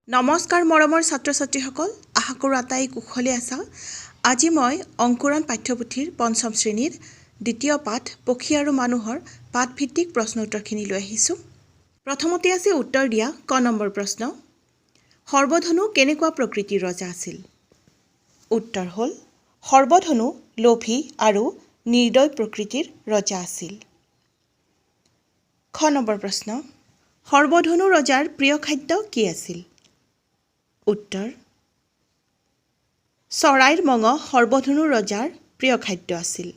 নমস্কাৰ মৰমৰ ছাত্ৰ ছাত্ৰীসকল, আশা কৰোঁ আটাই কুশলে আছা। আজি মই অংকুৰণ পাঠ্যপুথিৰ পঞ্চম শ্ৰেণীৰ দ্বিতীয় পাঠ পক্ষী আৰু মানুহৰ পাঠভিত্তিক প্ৰশ্ন উত্তৰখিনি লৈ আহিছোঁ। প্ৰথমতে আছে উত্তৰ দিয়া ক নম্বৰ প্ৰশ্ন। সৰ্বধনু কেনেকুৱা প্ৰকৃতিৰ ৰজা আছিল? উত্তৰ হ'ল সৰ্বধনু লোভী আৰু নিৰ্দয় প্ৰকৃতিৰ ৰজা আছিল। খ নম্বৰ প্ৰশ্ন। সৰ্বধনু ৰজাৰ প্ৰিয় খাদ্য কি আছিল? উত্তৰ চৰাইৰ মঙহ সৰ্বধনু ৰজাৰ প্ৰিয় খাদ্য আছিল।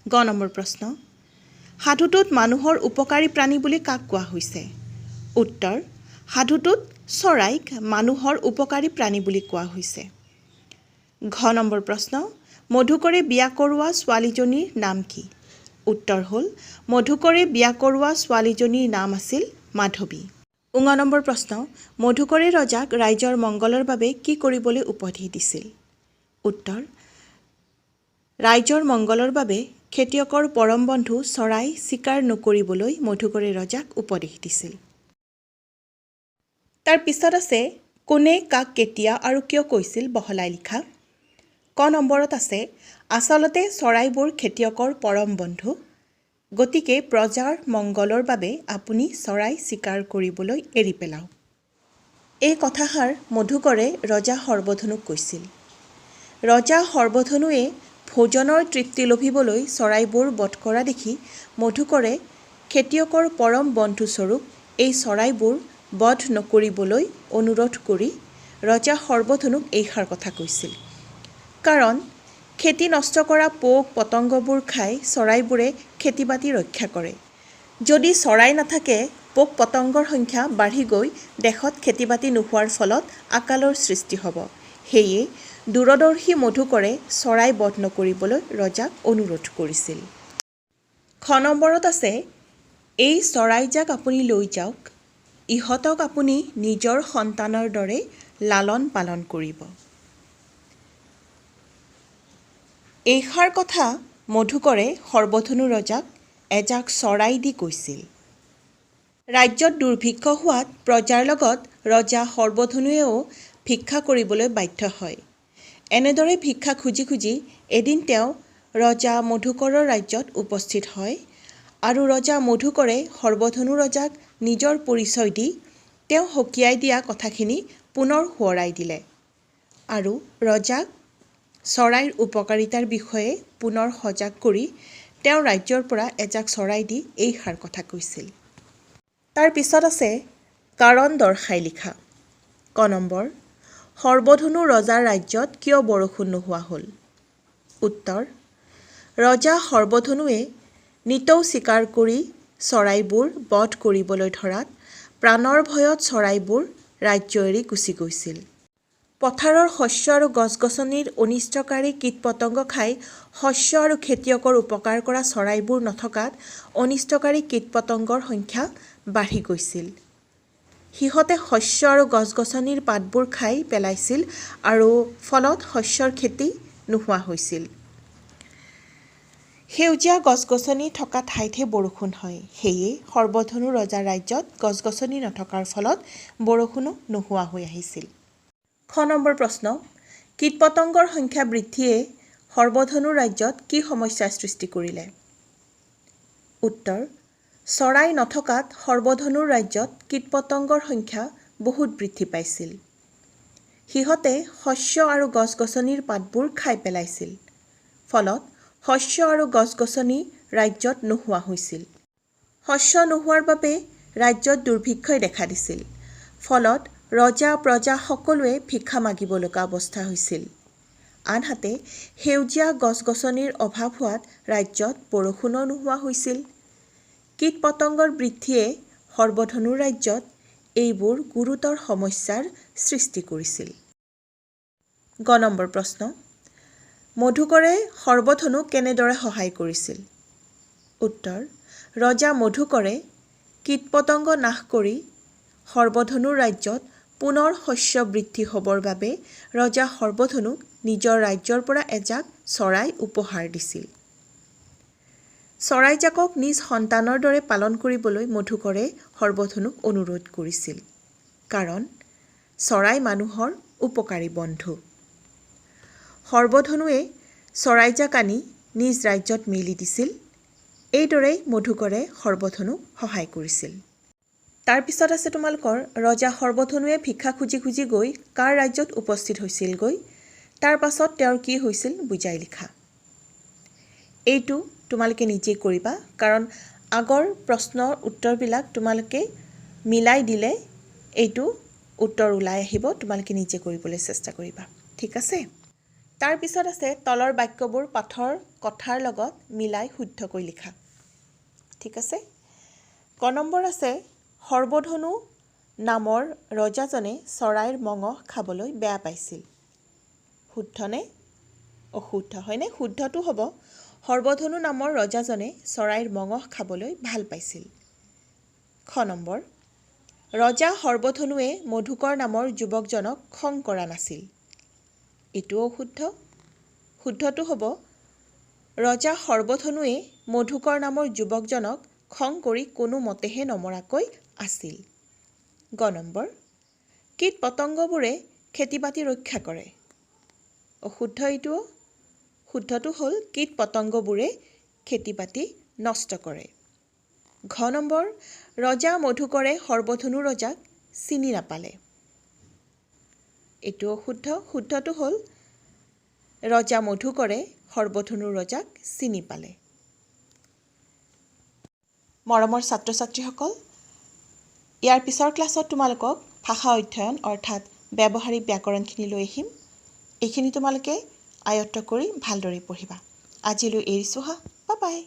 গ নম্বৰ প্ৰশ্ন। সাধুটোত মানুহৰ উপকাৰী প্ৰাণী বুলি কাক কোৱা হৈছে? উত্তৰ সাধুটোত চৰাইক মানুহৰ উপকাৰী প্ৰাণী বুলি কোৱা হৈছে। ঘ নম্বৰ প্ৰশ্ন। মধুকৰে বিয়া কৰোৱা ছোৱালীজনীৰ নাম কি? উত্তৰ হ'ল মধুকৰে বিয়া কৰোৱা ছোৱালীজনীৰ নাম আছিল মাধৱী। ঙ নম্বৰ প্ৰশ্ন। মধুকৰে ৰজাক ৰাইজৰ মংগলৰ বাবে কি কৰিবলৈ উপদেশ দিছিল? উত্তৰ ৰাইজৰ মংগলৰ বাবে খেতিয়কৰ পৰম বন্ধু চৰাই চিকাৰ নকৰিবলৈ মধুকৰে ৰজাক উপদেশ দিছিল। তাৰ পিছত আছে কোনে কাক কেতিয়া আৰু কিয় কৈছিল বহলাই লিখা। ক নম্বৰত আছে আচলতে চৰাইবোৰ খেতিয়কৰ পৰম বন্ধু, গতিকে প্ৰজাৰ মংগলৰ বাবে আপুনি চৰাই চিকাৰ কৰিবলৈ এৰি পেলাওক। এই কথাষাৰ মধুকৰে ৰজা সৰ্বধনুক কৈছিল। ৰজা সৰ্বধনুৱে ভোজনৰ তৃপ্তি লভিবলৈ চৰাইবোৰ বধ কৰা দেখি মধুকৰে খেতিয়কৰ পৰম বন্ধুস্বৰূপ এই চৰাইবোৰ বধ নকৰিবলৈ অনুৰোধ কৰি ৰজা সৰ্বধনুক এইষাৰ কথা কৈছিল। কাৰণ খেতি নষ্ট কৰা পোক পতংগবোৰ খাই চৰাইবোৰে খেতি বাতি ৰক্ষা কৰে। যদি চৰাই নাথাকে পোক পতংগৰ সংখ্যা বাঢ়ি গৈ দেশত খেতি বাতি নোহোৱাৰ ফলত আকালৰ সৃষ্টি হ'ব। সেয়ে দূৰদৰ্শী মধুকৰে চৰাই বধ নকৰিবলৈ ৰজাক অনুৰোধ কৰিছিল। খ নম্বৰত আছে এই চৰাইজাক আপুনি লৈ যাওক, ইহঁতক আপুনি নিজৰ সন্তানৰ দৰে লালন পালন কৰিব। এইষাৰ কথা মধুকৰে সৰ্বধনু ৰজাক এজাক চৰাই দি কৈছিল। ৰাজ্যত দুৰ্ভিক্ষ হোৱাত প্ৰজাৰ লগত ৰজা সৰ্বধনুৱেও ভিক্ষা কৰিবলৈ বাধ্য হয়। এনেদৰে ভিক্ষা খুজি খুজি এদিন তেওঁ ৰজা মধুকৰৰ ৰাজ্যত উপস্থিত হয় আৰু ৰজা মধুকৰে সৰ্বধনু ৰজাক নিজৰ পৰিচয় দি তেওঁ সকীয়াই দিয়া কথাখিনি পুনৰ সোঁৱৰাই দিলে আৰু ৰজাক চৰাইৰ উপকাৰিতাৰ বিষয়ে পুনৰ সজাগ কৰি তেওঁ ৰাজ্যৰ পৰা এজাক চৰাই দি এইষাৰ কথা কৈছিল। তাৰ পিছত আছে কাৰণ দৰ্শাই লিখা। ক নম্বৰ। সৰ্বধনু ৰজাৰ ৰাজ্যত কিয় বৰষুণ নোহোৱা হ'ল? উত্তৰ ৰজা সৰ্বধনুৱে নিতৌ চিকাৰ কৰি চৰাইবোৰ বধ কৰিবলৈ ধৰাত প্ৰাণৰ ভয়ত চৰাইবোৰ ৰাজ্য এৰি গুচি গৈছিল। পথাৰৰ শস্য আৰু গছ গছনিৰ অনিষ্টকাৰী কীট পতংগ খাই শস্য আৰু খেতিয়কৰ উপকাৰ কৰা চৰাইবোৰ নথকাত অনিষ্টকাৰী কীট পতংগৰ সংখ্যা বাঢ়ি গৈছিল। সিহঁতে শস্য আৰু গছ গছনিৰ পাতবোৰ খাই পেলাইছিল আৰু ফলত শস্যৰ খেতি নোহোৱা হৈছিল। সেউজীয়া গছ গছনি থকা ঠাইতহে বৰষুণ হয়। সেয়ে সৰ্বধনু ৰজাৰ ৰাজ্যত গছ গছনি নথকাৰ ফলত বৰষুণো নোহোৱা হৈ আহিছিল। খ নম্বৰ প্ৰশ্ন। কীট পতংগৰ সংখ্যা বৃদ্ধিয়ে সৰ্বধনু ৰাজ্যত কি সমস্যাৰ সৃষ্টি কৰিলে? উত্তৰ চৰাই নথকাত সৰ্বধনুৰ ৰাজ্যত কীট পতংগৰ সংখ্যা বহুত বৃদ্ধি পাইছিল। সিহঁতে শস্য আৰু গছ গছনিৰ পাতবোৰ খাই পেলাইছিল। ফলত শস্য আৰু গছ গছনি ৰাজ্যত নোহোৱা হৈছিল। শস্য নোহোৱাৰ বাবে ৰাজ্যত দুৰ্ভিক্ষই দেখা দিছিল। ফলত ৰজা প্ৰজা সকলোৱে ভিক্ষা মাগিব লগা অৱস্থা হৈছিল। আনহাতে সেউজীয়া গছ গছনিৰ অভাৱ হোৱাত ৰাজ্যত বৰষুণো নোহোৱা হৈছিল। কীট পতংগৰ বৃদ্ধিয়ে সৰ্বধনু ৰাজ্যত এইবোৰ গুৰুতৰ সমস্যাৰ সৃষ্টি কৰিছিল। গ নম্বৰ প্ৰশ্ন। মধুকৰে সৰ্বধনুক কেনেদৰে সহায় কৰিছিল? উত্তৰ ৰজা মধুকৰে কীট পতংগ নাশ কৰি সৰ্বধনু ৰাজ্যত পুনৰ শস্য বৃদ্ধি হ'বৰ বাবে ৰজা সৰ্বধনুক নিজৰ ৰাজ্যৰ পৰা এজাক চৰাই উপহাৰ দিছিল। চৰাইজাকক নিজ সন্তানৰ দৰে পালন কৰিবলৈ মধুকৰে সৰ্বধনুক অনুৰোধ কৰিছিল। কাৰণ চৰাই মানুহৰ উপকাৰী বন্ধু। সৰ্বধনুৱে চৰাইজাক আনি নিজ ৰাজ্যত মেলি দিছিল। এইদৰেই মধুকৰে সৰ্বধনুক সহায় কৰিছিল। তাৰপিছত আছে তোমালোকৰ ৰজা সৰ্বধনুৱে ভিক্ষা খুজি খুজি গৈ কাৰ ৰাজ্যত উপস্থিত হৈছিলগৈ, তাৰ পাছত তেওঁৰ কি হৈছিল বুজাই লিখা। এইটো তোমালোকে নিজেই কৰিবা, কাৰণ আগৰ প্ৰশ্নৰ উত্তৰবিলাক তোমালোকে মিলাই দিলে এইটো উত্তৰ ওলাই আহিব। তোমালোকে নিজে কৰিবলৈ চেষ্টা কৰিবা, ঠিক আছে। তাৰপিছত আছে তলৰ বাক্যবোৰ পাঠৰ কথাৰ লগত মিলাই শুদ্ধকৈ লিখা, ঠিক আছে। ক নম্বৰ আছে সৰ্বধনু নামৰ ৰজাজনে চৰাইৰ মঙহ খাবলৈ বেয়া পাইছিল। শুদ্ধনে অশুদ্ধ? হয়নে? শুদ্ধটো হ'ব সৰ্বধনু নামৰ ৰজাজনে চৰাইৰ মঙহ খাবলৈ ভাল পাইছিল। খ নম্বৰ ৰজা সৰ্বধনুৱে মধুকৰ নামৰ যুৱকজনক খং কৰা নাছিল। এইটো অশুদ্ধ। শুদ্ধটো হ'ব ৰজা সৰ্বধনুৱে মধুকৰ নামৰ যুৱকজনক খং কৰি কোনো মতেহে নমৰাকৈ আছিল। গ নম্বৰ কীট পতংগবোৰে খেতি বাতি ৰক্ষা কৰে। অশুদ্ধ এইটো। শুদ্ধটো হ'ল কীট পতংগবোৰে খেতি বাতি নষ্ট কৰে। ঘ নম্বৰ ৰজা মধুকৰে সৰ্বধনু ৰজাক চিনি নাপালে। এইটো অশুদ্ধ। শুদ্ধটো হ'ল ৰজা মধুকৰে সৰ্বধনু ৰজাক চিনি পালে। মৰমৰ ছাত্ৰ ছাত্ৰীসকল, ইয়াৰ পিছৰ ক্লাছত তোমালোকক ভাষা অধ্যয়ন অৰ্থাৎ ব্যৱহাৰিক ব্যাকৰণখিনি লৈ আহিম। এইখিনি তোমালোকে আয়ত্ত কৰি ভালদৰে পঢ়িবা। আজিলৈ এৰিছোঁ হা, বাই বাই।